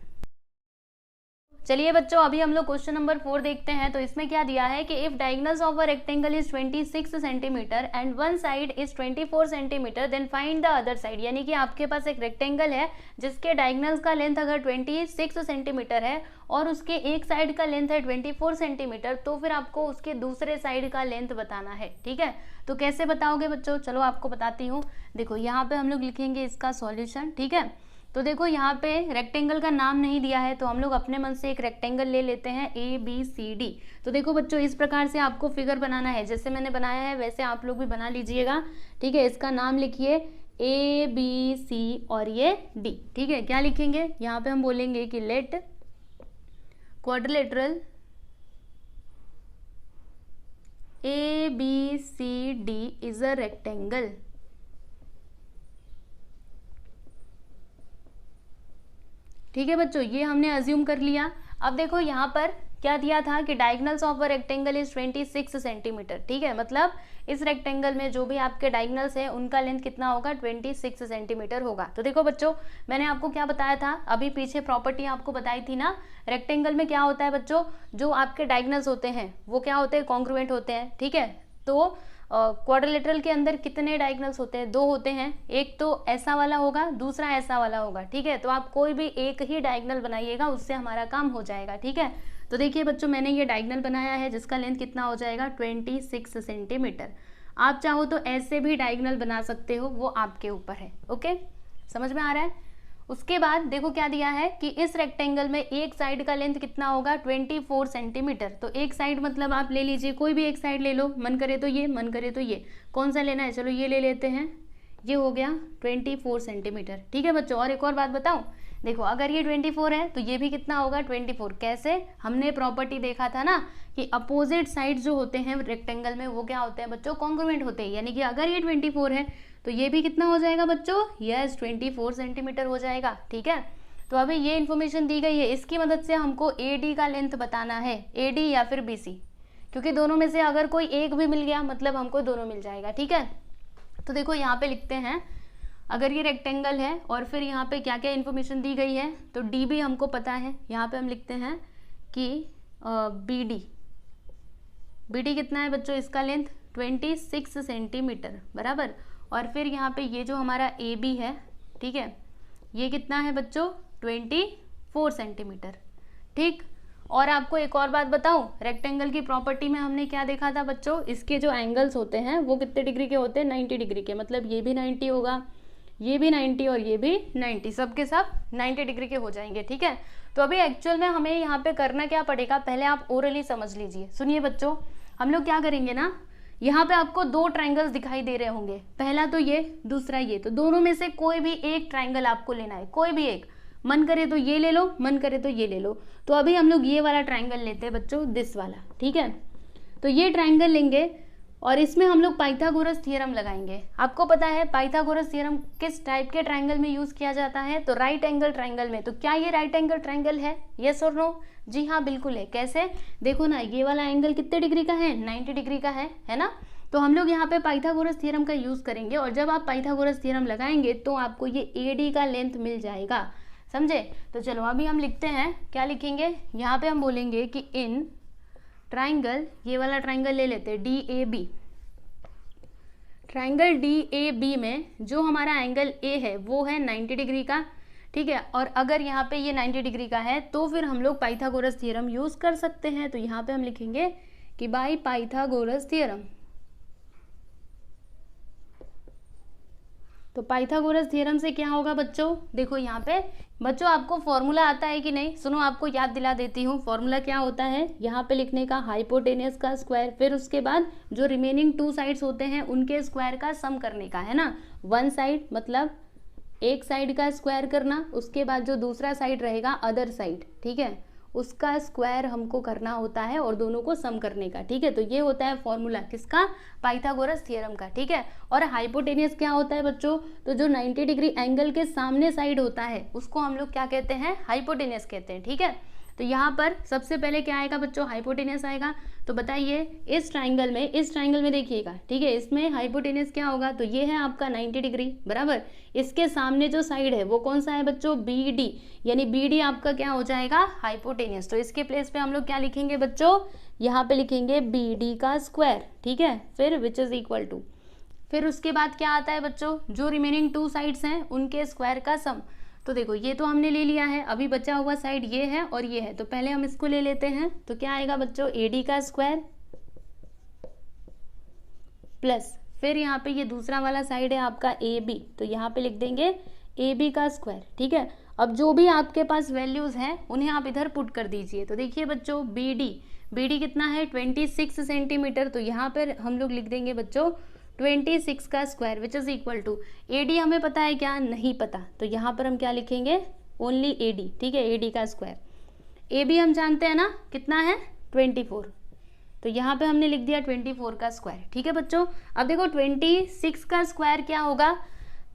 चलिए बच्चों, अभी हम लोग क्वेश्चन नंबर 4 देखते हैं। तो इसमें क्या दिया है कि if diagonals of a rectangle is 26 centimetre and one side is 24 centimetre, then find the other side. यानी कि आपके पास एक रेक्टेंगल है जिसके डायगोनल्स का लेंथ अगर 26 सेंटीमीटर है और उसके एक साइड का लेंथ है 24 सेंटीमीटर, तो फिर आपको उसके दूसरे साइड का लेंथ बताना है, ठीक है। तो कैसे बताओगे बच्चों, चलो आपको बताती हूँ। देखो यहाँ पे हम लोग लिखेंगे इसका सॉल्यूशन, ठीक है। तो देखो यहाँ पे रेक्टेंगल का नाम नहीं दिया है, तो हम लोग अपने मन से एक रेक्टेंगल ले लेते हैं ABCD। तो देखो बच्चों, इस प्रकार से आपको फिगर बनाना है, जैसे मैंने बनाया है वैसे आप लोग भी बना लीजिएगा, ठीक है। इसका नाम लिखिए ABC और ये D, ठीक है। क्या लिखेंगे, यहाँ पे हम बोलेंगे कि let quadrilateral ABCD is a rectangle. ठीक है बच्चों, ये हमने अज्यूम कर लिया। अब देखो यहाँ पर क्या दिया था कि diagonals of a rectangle is 26 centimetre, ठीक है। मतलब इस रेक्टेंगल में जो भी आपके डायगोनल्स है उनका लेंथ कितना होगा, 26 सेंटीमीटर होगा। तो देखो बच्चों, मैंने आपको क्या बताया था, अभी पीछे प्रॉपर्टी आपको बताई थी ना, रेक्टेंगल में क्या होता है बच्चों, जो आपके डायगोनल्स होते हैं वो क्या होते हैं, कॉन्ग्रुएंट होते हैं, ठीक है। तो क्वाड्रिलेटरल के अंदर कितने डायगोनल्स होते हैं, 2 होते हैं, एक तो ऐसा वाला होगा, दूसरा ऐसा वाला होगा, ठीक है। तो आप कोई भी एक ही डायगोनल बनाइएगा, उससे हमारा काम हो जाएगा, ठीक है। तो देखिए बच्चों, मैंने ये डायगोनल बनाया है जिसका लेंथ कितना हो जाएगा, 26 सेंटीमीटर। आप चाहो तो ऐसे भी डायगोनल बना सकते हो, वो आपके ऊपर है। ओके, समझ में आ रहा है? उसके बाद देखो क्या दिया है कि इस रेक्टेंगल में एक साइड का लेंथ कितना होगा, 24 सेंटीमीटर। तो एक साइड मतलब आप ले लीजिए, कोई भी एक साइड ले लो, मन करे तो ये, मन करे तो ये, कौन सा लेना है, चलो ये ले लेते हैं। ये हो गया 24 सेंटीमीटर, ठीक है बच्चों। और एक और बात बताऊं, देखो अगर ये 24 है तो ये भी कितना होगा, 24। कैसे, हमने प्रॉपर्टी देखा था ना कि अपोजिट साइड जो होते हैं रेक्टेंगल में वो क्या होते हैं बच्चों, कॉन्ग्रुएंट होते हैं। यानी कि अगर ये 24 है तो ये भी कितना हो जाएगा बच्चों, यस 24 सेंटीमीटर हो जाएगा, ठीक है। तो अभी ये इन्फॉर्मेशन दी गई है, इसकी मदद से हमको AD का लेंथ बताना है, AD या फिर BC, क्योंकि दोनों में से अगर कोई एक भी मिल गया मतलब हमको दोनों मिल जाएगा, ठीक है। तो देखो यहाँ पे लिखते हैं, अगर ये रेक्टेंगल है और फिर यहाँ पे क्या क्या इन्फॉर्मेशन दी गई है, तो DB हमको पता है, यहाँ पे हम लिखते हैं कि BD कितना है बच्चों, इसका लेंथ 26 सेंटीमीटर बराबर। और फिर यहाँ पे ये जो हमारा AB है, ठीक है, ये कितना है बच्चों, 24 सेंटीमीटर, ठीक। और आपको एक और बात बताऊं, रेक्टेंगल की प्रॉपर्टी में हमने क्या देखा था बच्चों, इसके जो एंगल्स होते हैं वो कितने डिग्री के होते हैं, 90 डिग्री के। मतलब ये भी 90 होगा, ये भी 90 और ये भी 90, सब के सब 90 डिग्री के हो जाएंगे, ठीक है। तो अभी एक्चुअल में हमें यहाँ पे करना क्या पड़ेगा, पहले आप ओरली समझ लीजिए। सुनिए बच्चों, हम लोग क्या करेंगे ना, यहाँ पे आपको 2 ट्रायंगल्स दिखाई दे रहे होंगे, पहला तो ये, दूसरा ये। तो दोनों में से कोई भी एक ट्रायंगल आपको लेना है, कोई भी एक, मन करे तो ये ले लो, मन करे तो ये ले लो। तो अभी हम लोग ये वाला ट्रायंगल लेते हैं बच्चों, दिस वाला, ठीक है। तो ये ट्रायंगल लेंगे और इसमें हम लोग पाइथागोरस थ्योरम लगाएंगे। आपको पता है पाइथागोरस थ्योरम किस टाइप के ट्रायंगल में यूज किया जाता है, तो राइट एंगल ट्रायंगल में। तो क्या ये राइट एंगल ट्रायंगल है, यस और नो? जी हाँ, बिल्कुल है। कैसे, देखो ना, ये वाला एंगल कितने डिग्री का है, 90 डिग्री का है ना। तो हम लोग यहाँ पे पाइथागोरस थ्योरम का यूज करेंगे, और जब आप पाइथागोरस थ्योरम लगाएंगे तो आपको ये AD का लेंथ मिल जाएगा, समझे। तो चलो अभी हम लिखते हैं, क्या लिखेंगे, यहाँ पे हम बोलेंगे कि इन ट्राइंगल, ये वाला ट्राइंगल ले लेते हैं DAB, ट्राइंगल DAB में जो हमारा एंगल A है वो है 90 डिग्री का, ठीक है। और अगर यहाँ पे ये 90 डिग्री का है तो फिर हम लोग पाइथागोरस थ्योरम यूज कर सकते हैं। तो यहाँ पे हम लिखेंगे कि बाय पाइथागोरस थ्योरम, तो पाइथागोरस थ्योरम से क्या होगा बच्चों, देखो यहाँ पे बच्चों आपको फॉर्मूला आता है कि नहीं, सुनो आपको याद दिला देती हूँ। फॉर्मूला क्या होता है यहाँ पे लिखने का, हाइपोटेनियस का स्क्वायर, फिर उसके बाद जो रिमेनिंग 2 साइड्स होते हैं उनके स्क्वायर का सम करने का, है ना। 1 साइड मतलब एक साइड का स्क्वायर करना, उसके बाद जो दूसरा साइड रहेगा अदर साइड, ठीक है, उसका स्क्वायर हमको करना होता है और दोनों को सम करने का, ठीक है। तो ये होता है फॉर्मूला किसका, पाइथागोरस थ्योरम का, ठीक है। और हाइपोटेनियस क्या होता है बच्चों, तो जो 90 डिग्री एंगल के सामने साइड होता है उसको हम लोग क्या कहते हैं, हाइपोटेनियस कहते हैं, ठीक है। तो यहाँ पर सबसे पहले क्या आएगा बच्चों, हाइपोटेनियस आएगा। तो बताइए इस ट्राइंगल में देखिएगा, ठीक है, इसमें हाइपोटेनियस क्या होगा, तो ये है आपका 90 डिग्री बराबर। इसके सामने जो साइड है वो कौन सा है बच्चों, बी डी, यानी बी डी आपका क्या हो जाएगा, हाइपोटेनियस। तो इसके प्लेस पे हम लोग क्या लिखेंगे बच्चों, यहाँ पे लिखेंगे बी डी का स्क्वायर, ठीक है, फिर विच इज इक्वल टू, फिर उसके बाद क्या आता है बच्चों, जो रिमेनिंग 2 साइड्स हैं उनके स्क्वायर का सम। तो देखो ये तो हमने ले लिया है, अभी बचा हुआ साइड ये है और ये है, तो पहले हम इसको ले लेते हैं। तो क्या आएगा बच्चों, AD का स्क्वायर प्लस, फिर यहाँ पे ये दूसरा वाला साइड है आपका AB, तो यहाँ पे लिख देंगे AB का स्क्वायर, ठीक है। अब जो भी आपके पास वैल्यूज हैं उन्हें आप इधर पुट कर दीजिए। तो देखिए बच्चों BD कितना है, 26 सेंटीमीटर, तो यहाँ पर हम लोग लिख देंगे बच्चों 26 का square which is equal to, AD हमें पता है क्या, नहीं पता, तो यहाँ पर हम क्या लिखेंगे, ओनली AD, ठीक है, AD का स्क्वायर। AB हम जानते हैं ना कितना है, 24, तो यहाँ पे हमने लिख दिया 24 का स्क्वायर, ठीक है बच्चों। अब देखो 26 का स्क्वायर क्या होगा,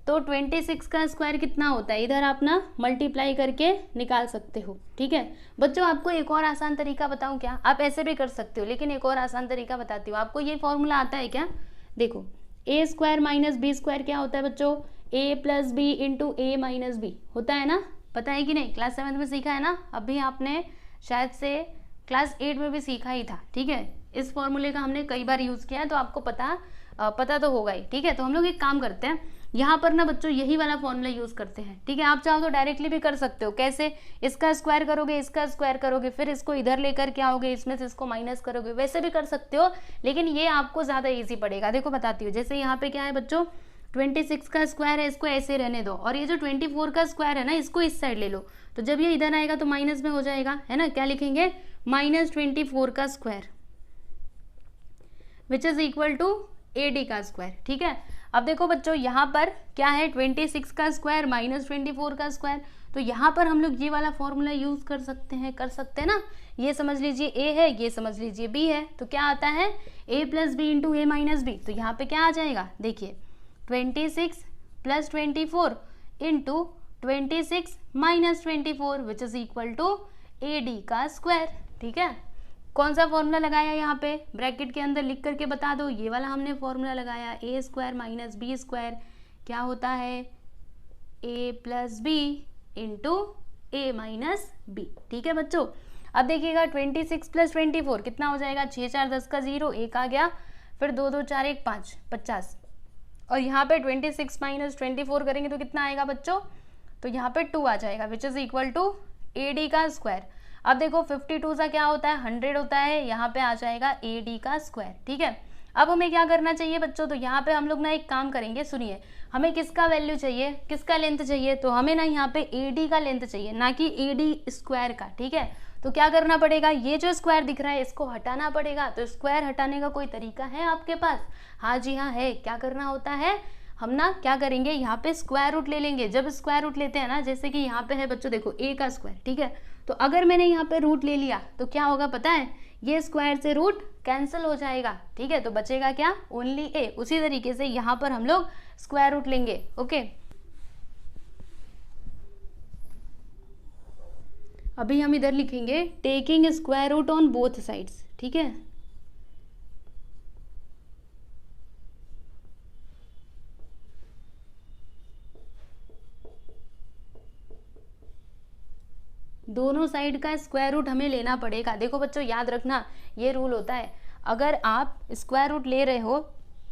तो 26 का स्क्वायर कितना होता है, इधर आप ना मल्टीप्लाई करके निकाल सकते हो, ठीक है बच्चों। आपको एक और आसान तरीका बताऊं क्या, आप ऐसे भी कर सकते हो, लेकिन एक और आसान तरीका बताती हूँ आपको। ये फॉर्मूला आता है क्या, देखो A square minus B square क्या होता है बच्चों, A plus B into A minus B होता है ना, पता है कि नहीं, क्लास 7 में सीखा है ना, अभी आपने शायद से क्लास 8 में भी सीखा ही था, ठीक है। इस फॉर्मूले का हमने कई बार यूज किया है, तो आपको पता तो होगा ही, ठीक है। तो हम लोग एक काम करते हैं, यहाँ पर ना बच्चों यही वाला फॉर्मूला यूज करते हैं, ठीक है। आप चाहो तो डायरेक्टली भी कर सकते हो, कैसे, इसका स्क्वायर करोगे, इसका स्क्वायर करोगे, फिर इसको इधर लेकर के आओगे, इसमें से इसको माइनस करोगे, वैसे भी कर सकते हो, लेकिन ये आपको ज्यादा इजी पड़ेगा। देखो बताती हूँ, जैसे यहाँ पे क्या है बच्चों, 26 का स्क्वायर है, इसको ऐसे रहने दो, और ये जो 24 का स्क्वायर है ना, इसको इस साइड ले लो, तो जब ये इधर आएगा तो माइनस में हो जाएगा, है ना। क्या लिखेंगे, -24 का square which is equal to AD का स्क्वायर, ठीक है। अब देखो बच्चों यहाँ पर क्या है, 26 का स्क्वायर -24 का स्क्वायर, तो यहाँ पर हम लोग ये वाला फॉर्मूला यूज कर सकते हैं ना। ये समझ लीजिए A है, ये समझ लीजिए B है, तो क्या आता है A plus B into A minus b, तो यहाँ पे क्या आ जाएगा, देखिए 26 plus 24 into 26 minus 24 which is equal to AD का स्क्वायर, ठीक है। कौन सा फॉर्मूला लगाया यहाँ पे, ब्रैकेट के अंदर लिख करके बता दो, ये वाला हमने फॉर्मूला लगाया, A square minus B square क्या होता है, A plus B into A minus B, ठीक है बच्चों। अब देखिएगा 26 प्लस 24 कितना हो जाएगा, 6 4 10 का 0, 1 आ गया, फिर 2 2 4 1 5 50, और यहाँ पे 26 माइनस 24 करेंगे तो कितना आएगा बच्चों, तो यहाँ पे 2 आ जाएगा which is equal to AD का स्क्वायर। अब देखो 52 सा क्या होता है, 100 होता है, यहाँ पे आ जाएगा AD का स्क्वायर, ठीक है। अब हमें क्या करना चाहिए बच्चों, तो यहाँ पे हम लोग ना एक काम करेंगे, सुनिए, हमें किसका वैल्यू चाहिए, किसका लेंथ चाहिए, तो हमें ना यहाँ पे AD का लेंथ चाहिए, ना कि AD स्क्वायर का, ठीक है। तो क्या करना पड़ेगा, ये जो स्क्वायर दिख रहा है इसको हटाना पड़ेगा। तो स्क्वायर हटाने का कोई तरीका है आपके पास, हाँ जी हाँ है। क्या करना होता है, हम ना क्या करेंगे, यहाँ पे स्क्वायर रूट ले लेंगे। जब स्क्वायर रूट लेते हैं ना, जैसे कि यहाँ पे है बच्चों देखो A का स्क्वायर, ठीक है, तो अगर मैंने यहाँ पे रूट ले लिया तो क्या होगा पता है, ये स्क्वायर से रूट कैंसिल हो जाएगा, ठीक है, तो बचेगा क्या, ओनली A। उसी तरीके से यहाँ पर हम लोग स्क्वायर रूट लेंगे, ओके। अभी हम इधर लिखेंगे taking square root on both sides, ठीक है। दोनों साइड का स्क्वायर रूट हमें लेना पड़ेगा। देखो बच्चों याद रखना, ये रूल होता है, अगर आप स्क्वायर रूट ले रहे हो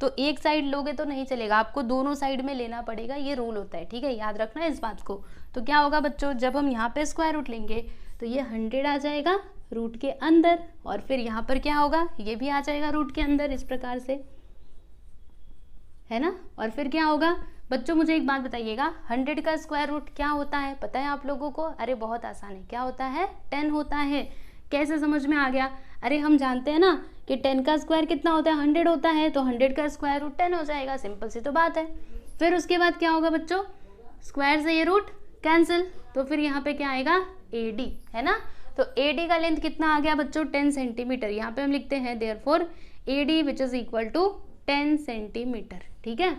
तो एक साइड लोगे तो नहीं चलेगा, आपको दोनों साइड में लेना पड़ेगा, ये रूल होता है, ठीक है, याद रखना इस बात को। तो क्या होगा बच्चों, जब हम यहाँ पे स्क्वायर रूट लेंगे तो ये 100 आ जाएगा रूट के अंदर, और फिर यहाँ पर क्या होगा, ये भी आ जाएगा रूट के अंदर, इस प्रकार से, है ना। और फिर क्या होगा, बच्चों मुझे एक बात बताइएगा, 100 का स्क्वायर रूट क्या होता है, पता है आप लोगों को? अरे बहुत आसान है, क्या होता है? 10 होता है। कैसे समझ में आ गया? अरे हम जानते हैं ना कि 10 का स्क्वायर कितना होता है? 100 होता है, तो 100 का स्क्वायर रूट 10 हो जाएगा, सिंपल सी तो बात है। फिर उसके बाद क्या होगा बच्चों? स्क्वायर से ये रूट कैंसिल, तो फिर यहाँ पे क्या आएगा? AD, है ना। तो AD का लेंथ कितना आ गया बच्चों? 10 सेंटीमीटर। यहाँ पे हम लिखते हैं therefore AD which is equal to 10 centimetre. ठीक है,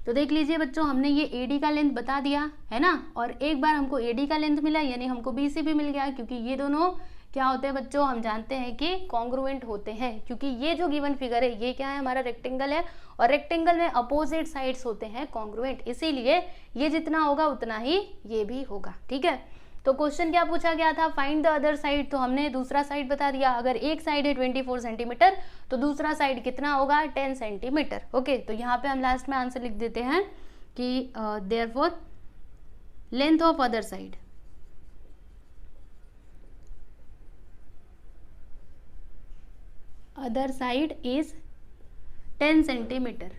तो देख लीजिए बच्चों, हमने ये AD का लेंथ बता दिया है ना, और एक बार हमको AD का लेंथ मिला यानी हमको BC भी मिल गया, क्योंकि ये दोनों क्या होते हैं बच्चों? हम जानते हैं कि कॉन्ग्रुएंट होते हैं, क्योंकि ये जो गिवन फिगर है ये क्या है? हमारा रेक्टेंगल है, और रेक्टेंगल में अपोजिट साइड्स होते हैं कॉन्ग्रुएंट, इसीलिए ये जितना होगा उतना ही ये भी होगा। ठीक है, तो क्वेश्चन क्या पूछा गया था? फाइंड द अदर साइड, तो हमने दूसरा साइड बता दिया। अगर एक साइड है 24 सेंटीमीटर तो दूसरा साइड कितना होगा? 10 सेंटीमीटर। ओके, तो यहाँ पे हम लास्ट में आंसर लिख देते हैं कि therefore length of other side, other side is 10 centimetre.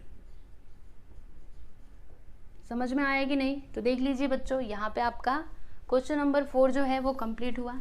समझ में आया कि नहीं? तो देख लीजिए बच्चों, यहाँ पे आपका क्वेश्चन नंबर 4 जो है वो कंप्लीट हुआ।